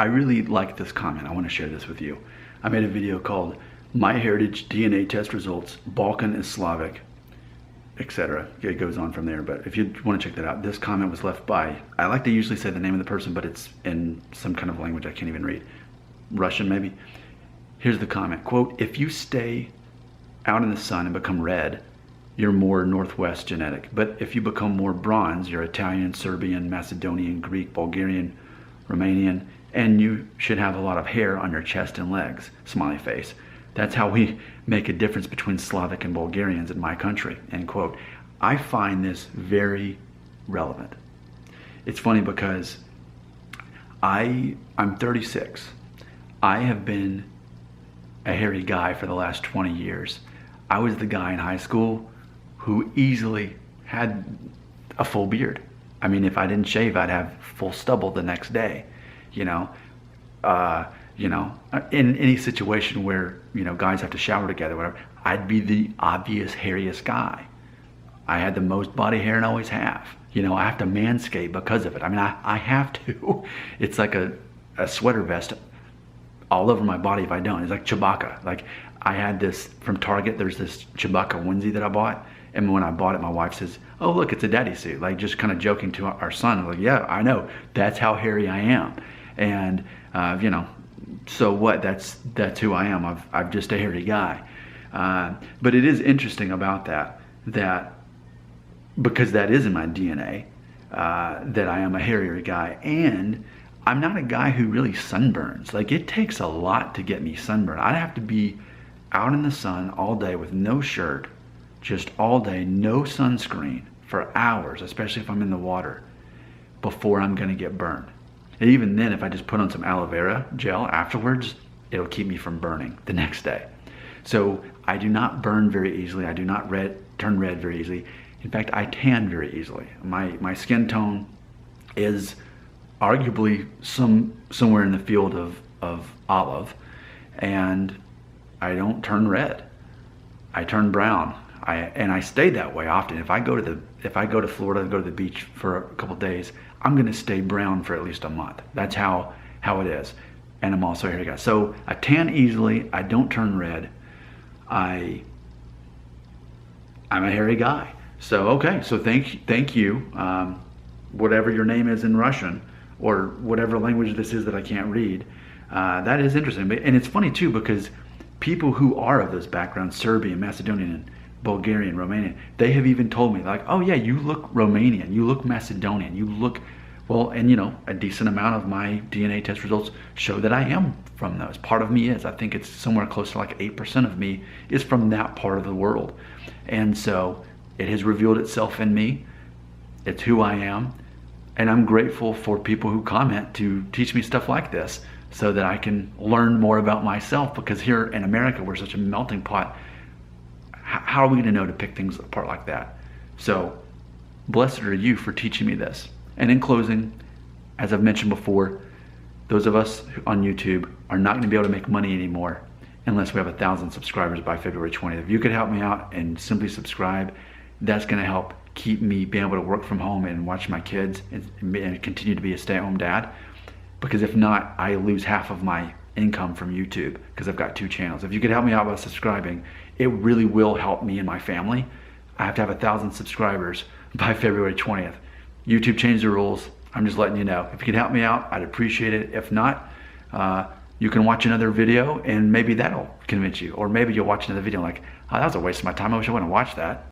I really like this comment. I want to share this with you. I made a video called My Heritage DNA Test Results, Balkan is Slavic, etc. It goes on from there, but if you want to check that out, this comment was left by, I like to usually say the name of the person, but it's in some kind of language I can't even read. Russian maybe. Here's the comment, quote, if you stay out in the sun and become red, you're more Northwest genetic. But if you become more bronze, you're Italian, Serbian, Macedonian, Greek, Bulgarian, Romanian, and you should have a lot of hair on your chest and legs, smiley face. That's how we make a difference between Slavic and Bulgarians in my country, end quote. I find this very relevant. It's funny because I'm 36. I have been a hairy guy for the last 20 years. I was the guy in high school who easily had a full beard. I mean, if I didn't shave, I'd have full stubble the next day, you know. In any situation where, guys have to shower together, whatever, I'd be the obvious hairiest guy. I had the most body hair and always have. I have to manscape because of it. I mean, I have to. It's like a sweater vest all over my body if I don't. It's like Chewbacca. Like, I had this from Target. There's this Chewbacca onesie that I bought. And when I bought it, my wife says, oh, look, it's a daddy suit. Like, just kind of joking to our son. I'm like, yeah, I know. That's how hairy I am. And, so what? That's who I am. I'm just a hairy guy. But it is interesting about that because that is in my DNA, that I am a hairier guy. And I'm not a guy who really sunburns. Like, it takes a lot to get me sunburned. I'd have to be out in the sun all day with no shirt, just all day, no sunscreen for hours, especially if I'm in the water, before I'm gonna get burned. And even then, if I just put on some aloe vera gel afterwards, it'll keep me from burning the next day. So I do not burn very easily. I do not turn red very easily. In fact, I tan very easily. My skin tone is arguably somewhere in the field of olive, and I don't turn red. I turn brown. And I stay that way often. If I go to Florida and go to the beach for a couple days, I'm gonna stay brown for at least a month. That's how it is. And I'm also a hairy guy. So I tan easily, I don't turn red. I'm a hairy guy. So okay, so thank you. Whatever your name is in Russian, or whatever language this is that I can't read. That is interesting. And it's funny too, because people who are of those backgrounds, Serbian, Macedonian, Bulgarian, Romanian, they have even told me, like, oh yeah, you look Romanian, you look Macedonian, you look, well, and a decent amount of my DNA test results show that I am from those. Part of me is. I think it's somewhere close to like 8% of me is from that part of the world. And so it has revealed itself in me. It's who I am. And I'm grateful for people who comment to teach me stuff like this so that I can learn more about myself, because here in America, we're such a melting pot. How are we gonna know to pick things apart like that? So blessed are you for teaching me this. And in closing, as I've mentioned before, those of us on YouTube are not gonna be able to make money anymore unless we have 1,000 subscribers by February 20th. If you could help me out and simply subscribe, that's gonna help keep me being able to work from home and watch my kids and continue to be a stay-at-home dad. Because if not, I lose half of my income from YouTube because I've got 2 channels. If you could help me out by subscribing, it really will help me and my family. I have to have 1,000 subscribers by February 20th. YouTube changed the rules. I'm just letting you know. If you could help me out, I'd appreciate it. If not, you can watch another video and maybe that'll convince you. Or maybe you'll watch another video like, oh, that was a waste of my time. I wish I wouldn't have watched that.